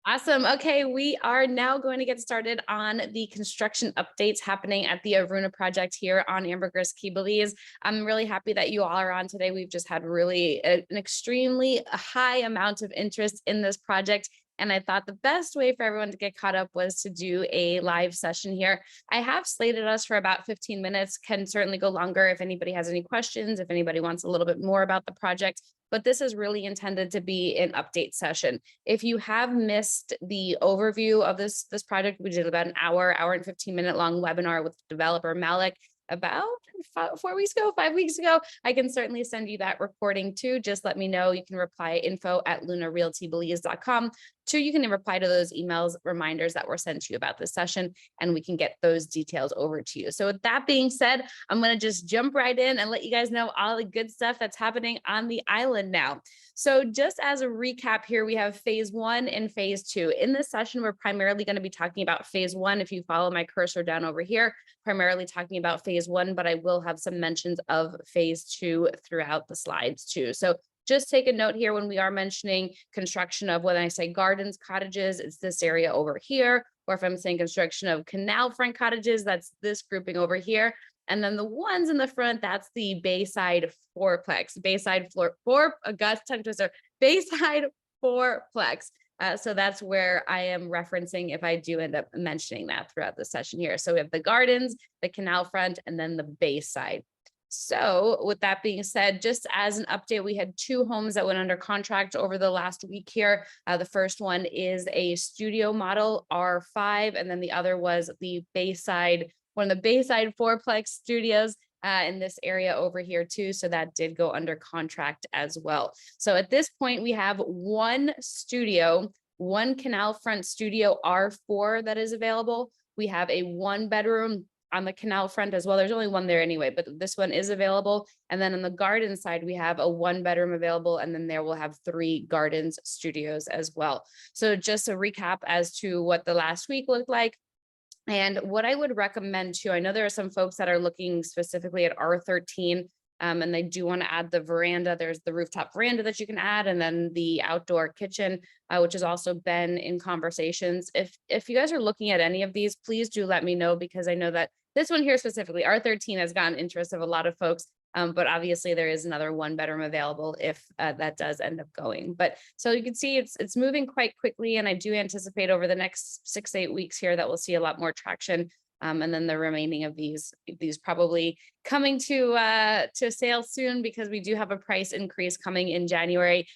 Awesome. Okay, we are now going to get started on the construction updates happening at the Aruna project here on Ambergris Caye Belize. I'm really happy that you all are on today. We've just had really an extremely high amount of interest in this project. And I thought the best way for everyone to get caught up was to do a live session here. I have slated us for about 15 minutes, can certainly go longer if anybody has any questions, if anybody wants a little bit more about the project. But this is really intended to be an update session. If you have missed the overview of this project, we did about an hour and 15-minute long webinar with developer Malik about 4 weeks ago, 5 weeks ago. I can certainly send you that recording too. Just let me know. You can reply info@lunarealtybelize.com. Two, you can reply to those emails reminders that were sent to you about this session, and we can get those details over to you. So with that being said, I'm going to just jump right in and let you guys know all the good stuff that's happening on the island now. So just as a recap here, we have phase one and phase two. In this session, we're primarily going to be talking about phase one. If you follow my cursor down over here, primarily talking about phase one, but I will have some mentions of phase two throughout the slides too. So just take a note here when we are mentioning construction of, when I say gardens, cottages, it's this area over here. Or if I'm saying construction of canal front cottages, that's this grouping over here. And then the ones in the front, that's the Bayside fourplex, Bayside tongue twister, Bayside fourplex. So that's where I am referencing if I do end up mentioning that throughout the session here. So we have the gardens, the canal front, and then the Bayside. So with that being said, just as an update, we had two homes that went under contract over the last week here. The first one is a studio model R5, and then the other was the Bayside, one of the Bayside fourplex studios in this area over here too. So that did go under contract as well. So at this point, we have one studio, one canal front studio R4 that is available. We have a 1-bedroom on the canal front as well. There's only one there anyway, but this one is available. And then on the garden side, we have a 1-bedroom available, and then there we'll have 3 gardens studios as well. So just a recap as to what the last week looked like. And what I would recommend too, I know there are some folks that are looking specifically at R13, and they do want to add the veranda. There's the rooftop veranda that you can add, and then the outdoor kitchen, which has also been in conversations. If you guys are looking at any of these, please do let me know, because I know that this one here specifically, R13, has gotten interest of a lot of folks. But obviously there is another 1-bedroom available if that does end up going. But so you can see it's moving quite quickly, and I do anticipate over the next 6-8 weeks here that we'll see a lot more traction. And then the remaining of these probably coming to sale soon, because we do have a price increase coming in January.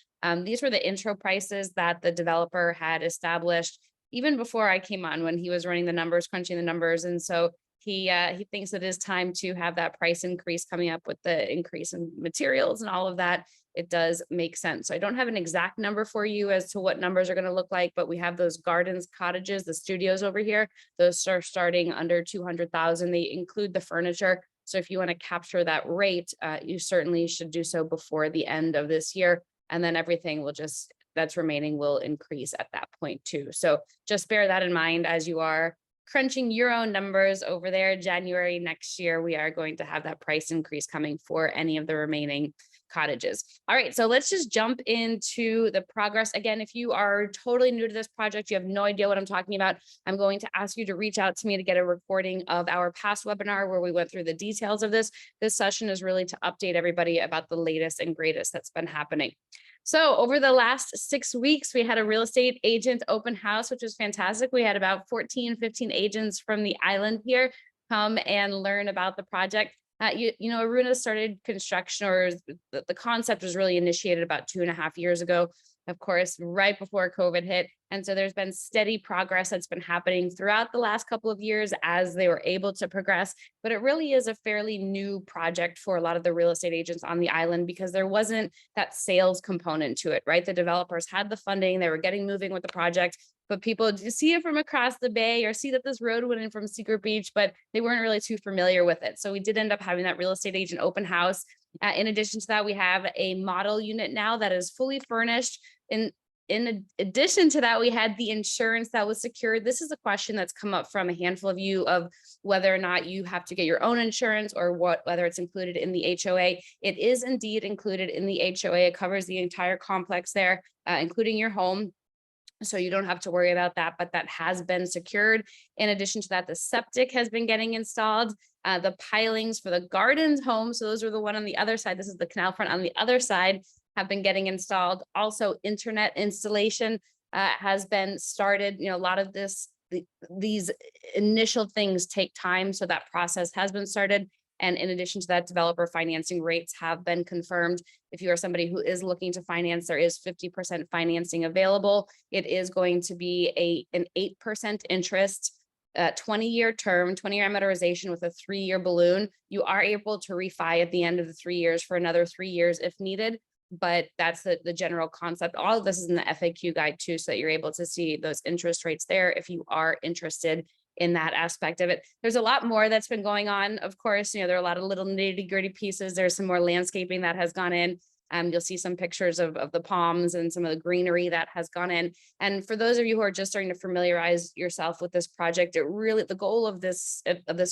These were the intro prices that the developer had established even before I came on, when he was running the numbers, crunching the numbers. And so he thinks it is time to have that price increase coming up with the increase in materials and all of that. It does make sense. So I don't have an exact number for you as to what numbers are going to look like, but we have those gardens, cottages, the studios over here. Those are starting under 200,000. They include the furniture. So if you want to capture that rate, you certainly should do so before the end of this year. And then everything will just, that's remaining, will increase at that point too. So just bear that in mind as you are crunching your own numbers over there. January next year, we are going to have that price increase coming for any of the remaining cottages. All right, so let's just jump into the progress. Again, if you are totally new to this project, you have no idea what I'm talking about, I'm going to ask you to reach out to me to get a recording of our past webinar where we went through the details of this. This session is really to update everybody about the latest and greatest that's been happening. So over the last 6 weeks, we had a real estate agent open house, which was fantastic. We had about 14, 15 agents from the island here come and learn about the project. You know, Aruna started construction, or the concept was really initiated about 2.5 years ago, of course, right before COVID hit. And so there's been steady progress that's been happening throughout the last couple of years as they were able to progress. But it really is a fairly new project for a lot of the real estate agents on the island, because there wasn't that sales component to it, right? The developers had the funding, they were getting moving with the project, but people see it from across the bay or see that this road went in from Secret Beach, but they weren't really too familiar with it. So we did end up having that real estate agent open house. In addition to that, we have a model unit now that is fully furnished. In addition to that, we had the insurance that was secured. This is a question that's come up from a handful of you, of whether or not you have to get your own insurance, or whether it's included in the HOA. It is indeed included in the HOA. It covers the entire complex there, including your home. So you don't have to worry about that, but that has been secured. In addition to that, the septic has been getting installed. The pilings for the gardens home, so those are the one on the other side. This is the canal front on the other side, have been getting installed. Also, internet installation has been started. You know, a lot of these initial things take time, so that process has been started. And in addition to that, developer financing rates have been confirmed. If you are somebody who is looking to finance, there is 50% financing available. It is going to be an 8% interest, 20-year term, 20-year amortization with a 3-year balloon. You are able to refi at the end of the 3 years for another 3 years if needed, but that's the general concept. All of this is in the FAQ guide too, so that you're able to see those interest rates there if you are interested in that aspect of it. There's a lot more that's been going on. Of course, you know, there are a lot of little nitty gritty pieces. There's some more landscaping that has gone in. You'll see some pictures of the palms and some of the greenery that has gone in. And for those of you who are just starting to familiarize yourself with this project, it really, the goal of this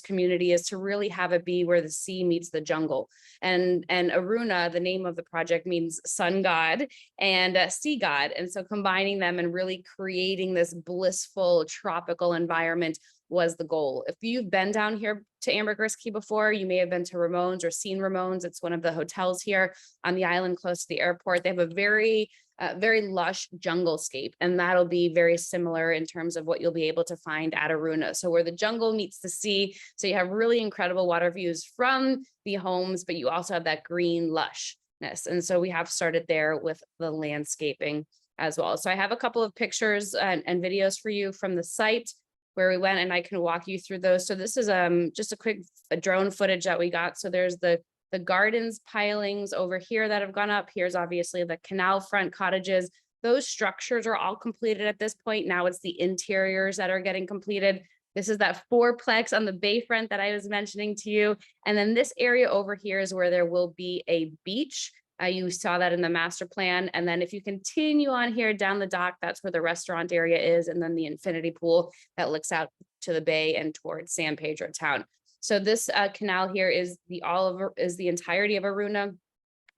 community is to really have it be where the sea meets the jungle. And Aruna, the name of the project, means sun god and sea god. And so combining them and really creating this blissful tropical environment was the goal. If you've been down here to Ambergris Caye before, you may have been to Ramon's or seen Ramon's. It's one of the hotels here on the island close to the airport. They have a very lush jungle scape, and that'll be very similar in terms of what you'll be able to find at Aruna. So where the jungle meets the sea, so you have really incredible water views from the homes, but you also have that green lushness. And so we have started there with the landscaping as well. So I have a couple of pictures and videos for you from the site where we went, and I can walk you through those. So this is just a quick drone footage that we got. So there's the gardens pilings over here that have gone up. Here's obviously the canal front cottages. Those structures are all completed at this point. Now it's the interiors that are getting completed. This is that fourplex on the bayfront that I was mentioning to you. And then this area over here is where there will be a beach. You saw that in the master plan. And then if you continue on here down the dock, that's where the restaurant area is. And then the infinity pool that looks out to the bay and towards San Pedro town. So this canal here is the entirety of Aruna.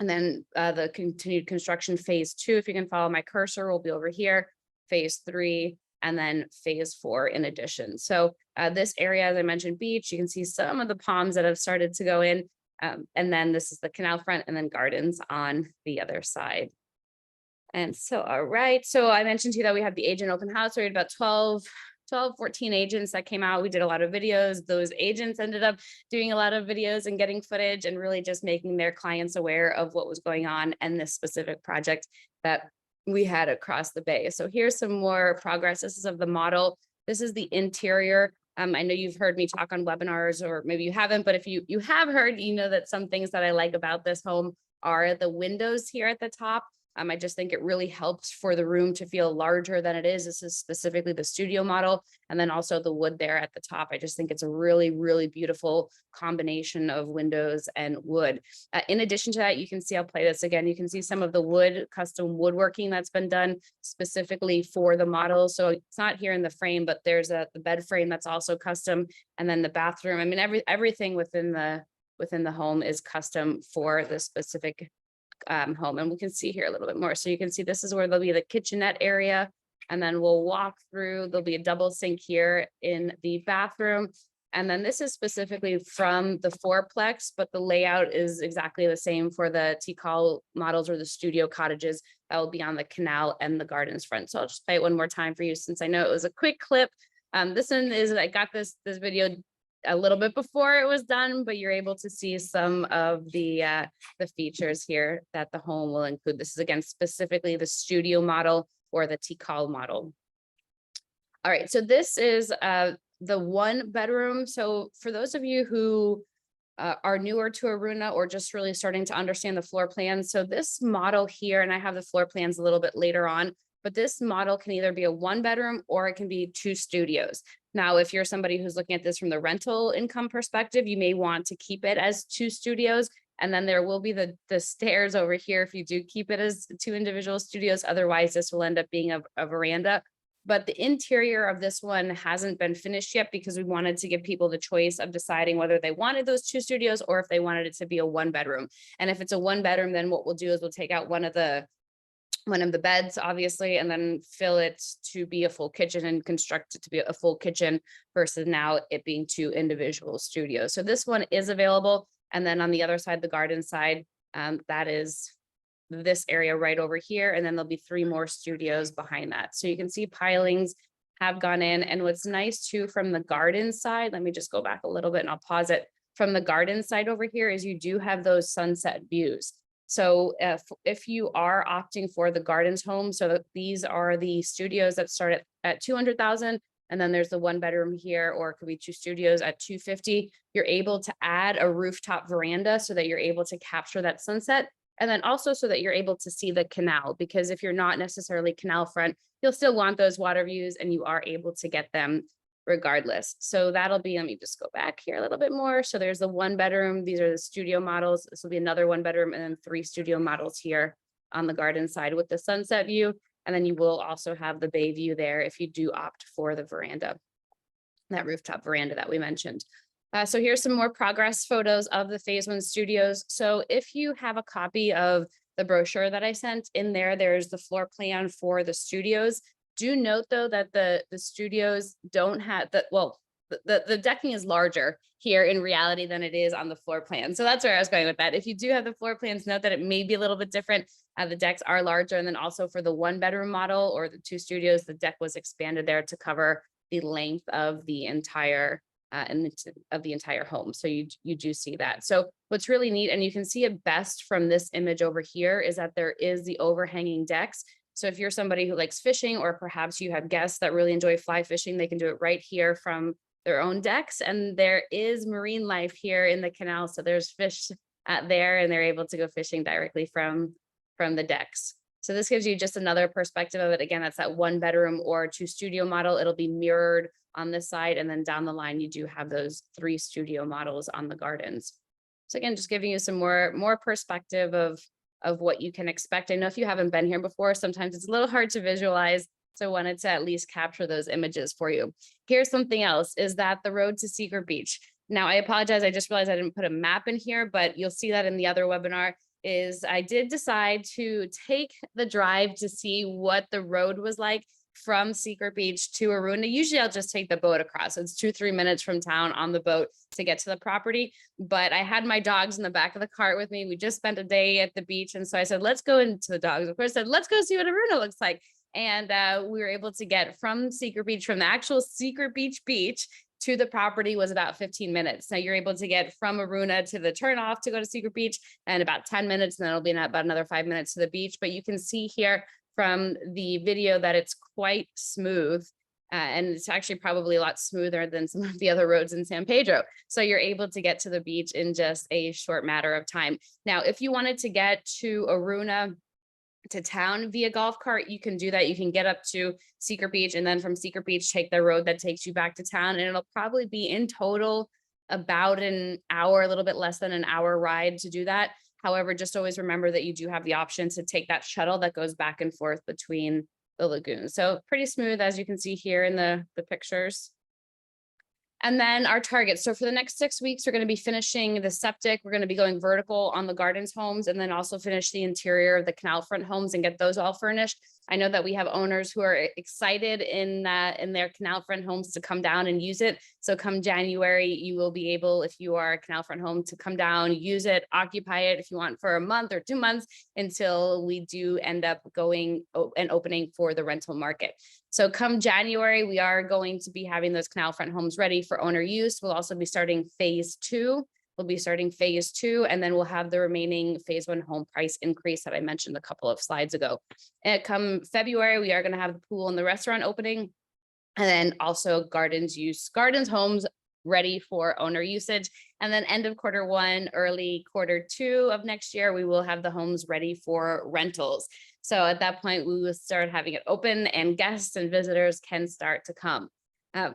And then the continued construction phase 2, if you can follow my cursor, will be over here, phase 3, and then phase 4 in addition. So this area, as I mentioned, beach, you can see some of the palms that have started to go in. And then this is the canal front, and then gardens on the other side. And so, all right. So I mentioned to you that we have the agent open house. We had about 14 agents that came out. We did a lot of videos. Those agents ended up doing a lot of videos and getting footage and really just making their clients aware of what was going on and this specific project that we had across the bay. So here's some more progress. This is of the model. This is the interior. I know you've heard me talk on webinars, or maybe you haven't, but if you have heard, you know that some things that I like about this home are the windows here at the top. I just think it really helps for the room to feel larger than it is. This is specifically the studio model. And then also the wood there at the top. I just think it's a really, really beautiful combination of windows and wood. In addition to that, you can see, I'll play this again. You can see some of the custom woodworking that's been done specifically for the model. So it's not here in the frame, but there's the bed frame that's also custom. And then the bathroom. I mean, everything within the home is custom for the specific home. And we can see here a little bit more. So you can see this is where there'll be the kitchenette area, and then we'll walk through. There'll be a double sink here in the bathroom. And then this is specifically from the fourplex, but the layout is exactly the same for the TCAL models or the studio cottages that will be on the canal and the gardens front. So I'll just play it one more time for you, since I know it was a quick clip. This one is, I got this video a little bit before it was done, but you're able to see some of the features here that the home will include. This is, again, specifically the studio model or the TCAL model. All right, so this is the 1 bedroom. So for those of you who are newer to Aruna or just really starting to understand the floor plans, so this model here, and I have the floor plans a little bit later on, but this model can either be a 1 bedroom or it can be 2 studios. Now, if you're somebody who's looking at this from the rental income perspective, you may want to keep it as 2 studios. And then there will be the stairs over here if you do keep it as 2 individual studios. Otherwise, this will end up being a veranda. But the interior of this one hasn't been finished yet, because we wanted to give people the choice of deciding whether they wanted those 2 studios or if they wanted it to be a 1 bedroom. And if it's a 1 bedroom, then what we'll do is we'll take out one of the one of the beds, obviously, and then fill it to be a full kitchen and construct it to be a full kitchen versus now it being 2 individual studios. So this one is available. And then on the other side, the garden side, that is this area right over here. And then there'll be 3 more studios behind that. So you can see pilings have gone in. And what's nice too from the garden side, let me just go back a little bit and I'll pause it. From the garden side over here is you do have those sunset views. So if you are opting for the gardens home, so these are the studios that start at 200,000, and then there's the 1 bedroom here, or it could be 2 studios at 250. You're able to add a rooftop veranda so that you're able to capture that sunset. And then also so that you're able to see the canal, because if you're not necessarily canal front, you'll still want those water views and you are able to get them regardless. So that'll be, let me just go back here a little bit more. So there's the 1 bedroom. These are the studio models. This will be another 1 bedroom and then 3 studio models here on the garden side with the sunset view. And then you will also have the bay view there if you do opt for the veranda, that rooftop veranda that we mentioned. So here's some more progress photos of the phase 1 studios. So if you have a copy of the brochure that I sent in there, there's the floor plan for the studios. Do note though that the studios don't have the, well, the decking is larger here in reality than it is on the floor plan. So that's where I was going with that. If you do have the floor plans, note that it may be a little bit different. The decks are larger. And then also for the 1 bedroom model or the 2 studios, the deck was expanded there to cover the length of the entire home. So you do see that. So what's really neat, and you can see it best from this image over here, is that there is the overhanging decks. So if you're somebody who likes fishing, or perhaps you have guests that really enjoy fly fishing, they can do it right here from their own decks. And there is marine life here in the canal. So there's fish there and they're able to go fishing directly from the decks. So this gives you just another perspective of it. Again, that's that 1 bedroom or 2 studio model. It'll be mirrored on this side. And then down the line, you do have those 3 studio models on the gardens. So again, just giving you some more perspective of what you can expect. I know if you haven't been here before, sometimes it's a little hard to visualize. So I wanted to at least capture those images for you. Here's something else, is that the road to Secret Beach. Now, I apologize. I just realized I didn't put a map in here, but you'll see that in the other webinar. Is I did decide to take the drive to see what the road was like from Secret Beach to Aruna. Usually I'll just take the boat across. So it's 2-3 minutes from town on the boat to get to the property. But I had my dogs in the back of the cart with me. We just spent a day at the beach. And so I said, let's go into the dogs. Of course, I said, let's go see what Aruna looks like. And we were able to get from Secret Beach, from the actual Secret Beach to the property was about 15 minutes. Now you're able to get from Aruna to the turnoff to go to Secret Beach in about 10 minutes, and then it'll be about another 5 minutes to the beach. But you can see here from the video that it's quite smooth. And it's actually probably a lot smoother than some of the other roads in San Pedro. So you're able to get to the beach in just a short matter of time. Now, if you wanted to get to Aruna to town via golf cart, you can do that. You can get up to Secret Beach, and then from Secret Beach, take the road that takes you back to town. And it'll probably be in total about an hour, a little bit less than an hour ride to do that. However, just always remember that you do have the option to take that shuttle that goes back and forth between the lagoons. So pretty smooth, as you can see here in the pictures. And then our targets. So for the next 6 weeks, we're going to be finishing the septic. We're going to be going vertical on the gardens homes, and then also finish the interior of the canal front homes and get those all furnished. I know that we have owners who are excited in their canal front homes to come down and use it. So come January, you will be able, if you are a canal front home, to come down, use it, occupy it if you want for a month or 2 months, until we do end up going and opening for the rental market. So come January, we are going to be having those canal front homes ready for owner use. We'll also be starting phase 2. We'll be starting phase 2, and then we'll have the remaining phase 1 home price increase that I mentioned a couple of slides ago. And come February, we are going to have the pool and the restaurant opening, and then also gardens homes ready for owner usage. And then end of Q1, early Q2 of next year, we will have the homes ready for rentals. So at that point, we will start having it open and guests and visitors can start to come.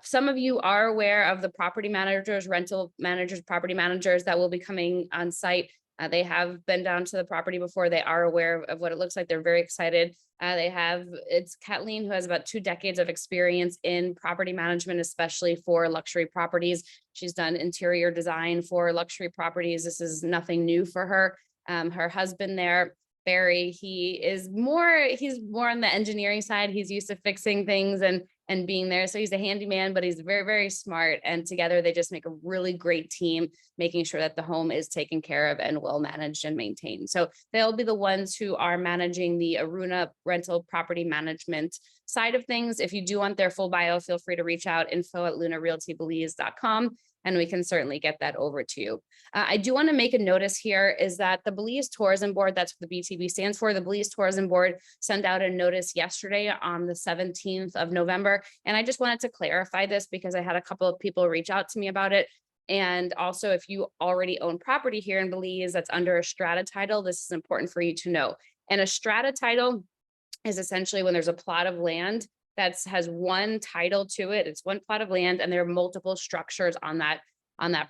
Some of you are aware of the property managers, rental managers, property managers that will be coming on site. They have been down to the property before. They are aware of what it looks like. They're very excited. It's Kathleen, who has about 2 decades of experience in property management, especially for luxury properties. She's done interior design for luxury properties. This is nothing new for her. Her husband there Barry. He's more on the engineering side. He's used to fixing things and being there. So he's a handyman, but he's very, very smart. And together they just make a really great team, making sure that the home is taken care of and well managed and maintained. So they'll be the ones who are managing the Aruna rental property management side of things. If you do want their full bio, feel free to reach out, info@lunarealtybelize.com, and we can certainly get that over to you. I do want to make a notice here is that the Belize Tourism Board, that's what the BTB stands for, the Belize Tourism Board sent out a notice yesterday on the 17th of November. And I just wanted to clarify this because I had a couple of people reach out to me about it. And also, if you already own property here in Belize that's under a strata title, this is important for you to know. And a strata title is essentially when there's a plot of land that has one title to it. It's one plot of land and there are multiple structures on that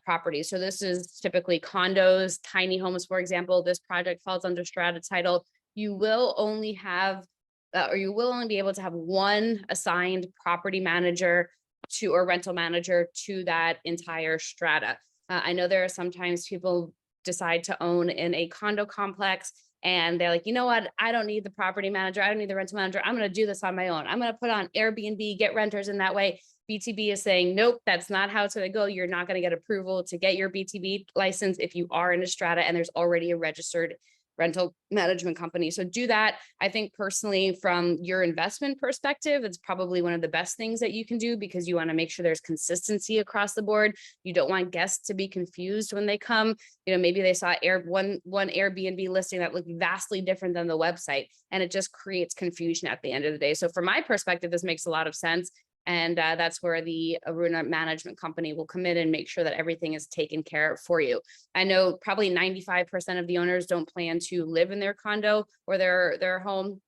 property. So this is typically condos, tiny homes, for example. This project falls under strata title. You will only have, or you will only be able to have one assigned property manager to or rental manager to that entire strata. I know there are sometimes people decide to own in a condo complex and they're like, you know what, I don't need the property manager. I don't need the rental manager. I'm going to do this on my own. I'm going to put on Airbnb, get renters in that way. BTB is saying, nope, that's not how it's going to go. You're not going to get approval to get your BTB license if you are in a strata and there's already a registered rental management company. So do that. I think personally, from your investment perspective, it's probably one of the best things that you can do because you want to make sure there's consistency across the board. You don't want guests to be confused when they come. You know, maybe they saw one Airbnb listing that looked vastly different than the website, and it just creates confusion at the end of the day. So from my perspective, this makes a lot of sense. And that's where the Aruna management company will come in and make sure that everything is taken care of for you. I know probably 95% of the owners don't plan to live in their condo or their home.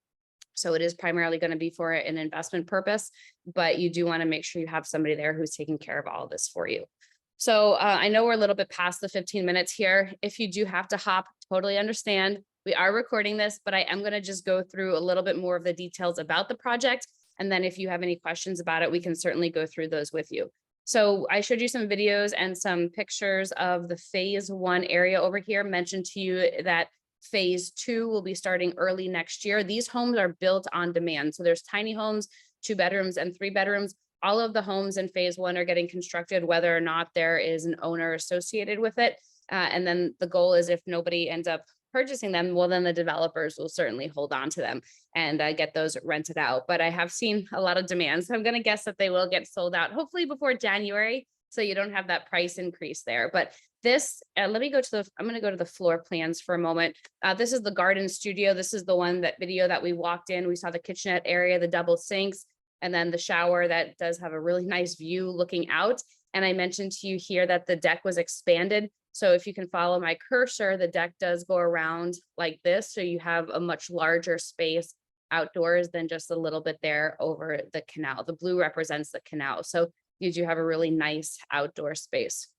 So it is primarily going to be for an investment purpose, but you do want to make sure you have somebody there who's taking care of all of this for you. So I know we're a little bit past the 15 minutes here. If you do have to hop, totally understand. We are recording this, but I am going to just go through a little bit more of the details about the project. And then if you have any questions about it, we can certainly go through those with you. So I showed you some videos and some pictures of the phase 1 area over here. Mentioned to you that phase 2 will be starting early next year. These homes are built on demand. So there's tiny homes, 2 bedrooms and 3 bedrooms. All of the homes in phase 1 are getting constructed, whether or not there is an owner associated with it. And then the goal is if nobody ends up purchasing them, well, then the developers will certainly hold on to them and get those rented out. But I have seen a lot of demand, so I'm going to guess that they will get sold out hopefully before January, so you don't have that price increase there. But this, let me go to the, I'm going to go to the floor plans for a moment. This is the garden studio. This is the video that we walked in. We saw the kitchenette area, the double sinks, and then the shower that does have a really nice view looking out. And I mentioned to you here that the deck was expanded. So if you can follow my cursor, the deck does go around like this. So you have a much larger space outdoors than just a little bit there over the canal. The blue represents the canal. So you do have a really nice outdoor space.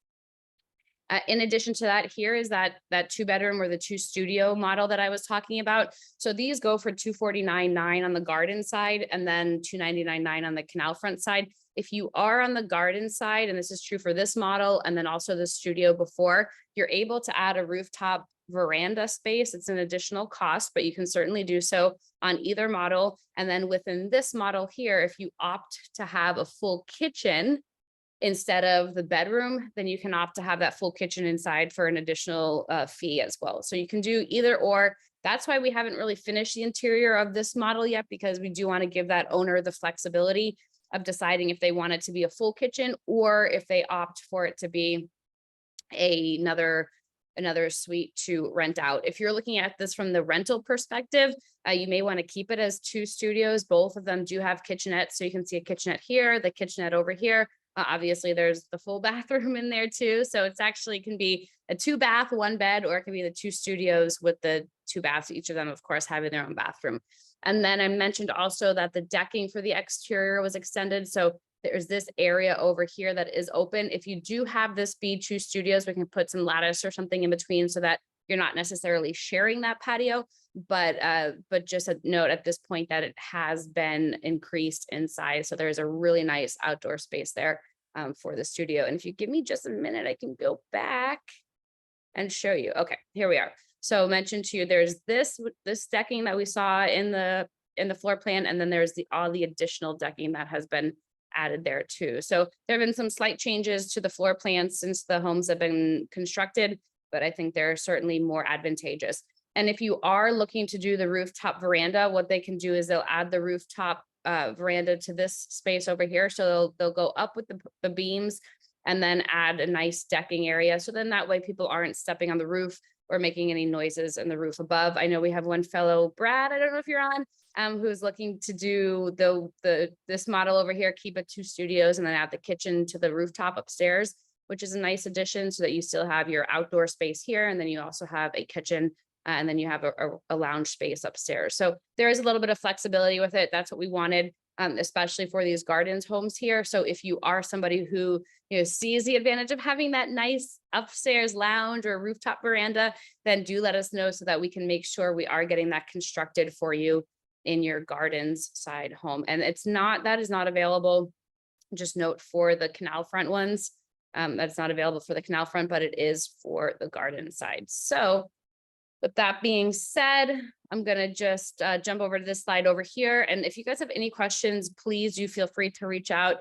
In addition to that, here is that 2-bedroom or the 2 studio model that I was talking about. So these go for $249,900 on the garden side and then $299,900 on the canal front side. If you are on the garden side, and this is true for this model and then also the studio before, you're able to add a rooftop veranda space. It's an additional cost, but you can certainly do so on either model. And then within this model here, if you opt to have a full kitchen instead of the bedroom, then you can opt to have that full kitchen inside for an additional fee as well. So you can do either or. That's why we haven't really finished the interior of this model yet, because we do want to give that owner the flexibility of deciding if they want it to be a full kitchen or if they opt for it to be another suite to rent out. If you're looking at this from the rental perspective, you may want to keep it as 2 studios. Both of them do have kitchenettes. So you can see a kitchenette here, the kitchenette over here. Obviously, there's the full bathroom in there too. So it's actually can be a 2-bath, 1 bed, or it can be the 2 studios with the 2 baths, each of them, of course, having their own bathroom. And then I mentioned also that the decking for the exterior was extended. So there's this area over here that is open. If you do have this be 2 studios, we can put some lattice or something in between so that you're not necessarily sharing that patio. But just a note at this point that it has been increased in size. So there's a really nice outdoor space there for the studio. And if you give me just a minute, I can go back and show you. Okay, here we are. So mentioned to you, there's this decking that we saw in the floor plan, and then there's all the additional decking that has been added there too. So there have been some slight changes to the floor plan since the homes have been constructed, but I think they're certainly more advantageous. And if you are looking to do the rooftop veranda, what they can do is they'll add the rooftop veranda to this space over here. So they'll go up with the beams and then add a nice decking area. So then that way people aren't stepping on the roof or making any noises in the roof above. I know we have one fellow, Brad, I don't know if you're on, who's looking to do this model over here, keep it 2 studios and then add the kitchen to the rooftop upstairs, which is a nice addition so that you still have your outdoor space here. And then you also have a kitchen and then you have a lounge space upstairs. So there is a little bit of flexibility with it. That's what we wanted, especially for these gardens homes here. So if you are somebody who sees the advantage of having that nice upstairs lounge or rooftop veranda, then do let us know so that we can make sure we are getting that constructed for you in your gardens side home. And that is not available. Just note for the canal front ones, that's not available for the canal front, but it is for the garden side. So with that being said, I'm going to just jump over to this slide over here. And if you guys have any questions, please do feel free to reach out.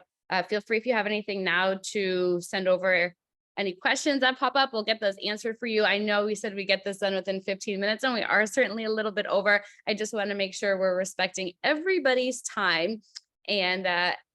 Feel free if you have anything now to send over any questions that pop up. We'll get those answered for you. I know we said we get this done within 15 minutes and we are certainly a little bit over. I just want to make sure we're respecting everybody's time. And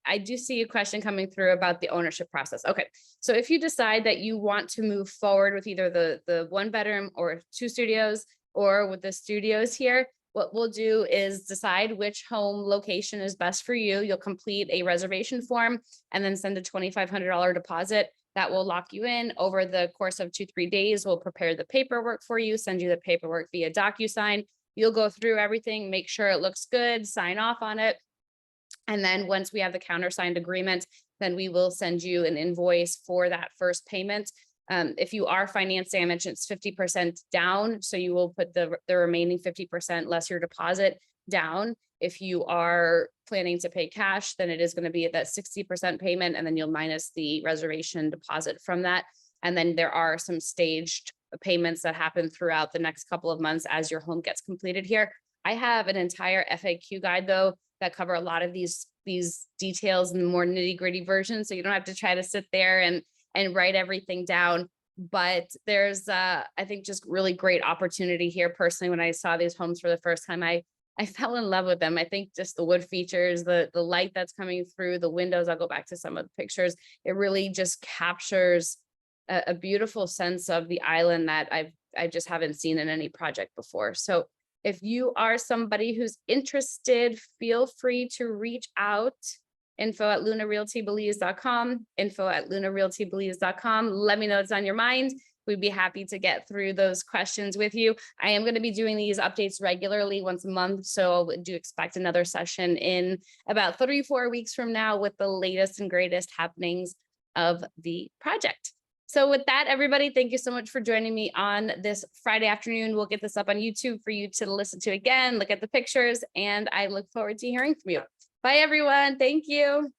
I do see a question coming through about the ownership process. Okay, so if you decide that you want to move forward with either the 1 bedroom or 2 studios or with the studios here, what we'll do is decide which home location is best for you. You'll complete a reservation form and then send a $2,500 deposit. That will lock you in. Over the course of 2-3 days. We'll prepare the paperwork for you, send you the paperwork via DocuSign. You'll go through everything, make sure it looks good, sign off on it. And then once we have the countersigned agreement, then we will send you an invoice for that first payment. If you are financing, I mentioned it's 50% down. So you will put the remaining 50% less your deposit down. If you are planning to pay cash, then it is going to be at that 60% payment, and then you'll minus the reservation deposit from that. And then there are some staged payments that happen throughout the next couple of months as your home gets completed here. I have an entire FAQ guide though that cover a lot of these details in the more nitty-gritty version. So you don't have to try to sit there and write everything down. But there's I think just really great opportunity here. Personally, when I saw these homes for the first time, I fell in love with them. I think just the wood features, the light that's coming through the windows, I'll go back to some of the pictures. It really just captures a beautiful sense of the island that I just haven't seen in any project before. So if you are somebody who's interested, feel free to reach out. info@lunarealtybelize.com, info@lunarealtybelize.com. Let me know what's on your mind. We'd be happy to get through those questions with you. I am going to be doing these updates regularly once a month. So do expect another session in about 3-4 weeks from now with the latest and greatest happenings of the project. So with that, everybody, thank you so much for joining me on this Friday afternoon. We'll get this up on YouTube for you to listen to again, look at the pictures, and I look forward to hearing from you. Bye, everyone. Thank you.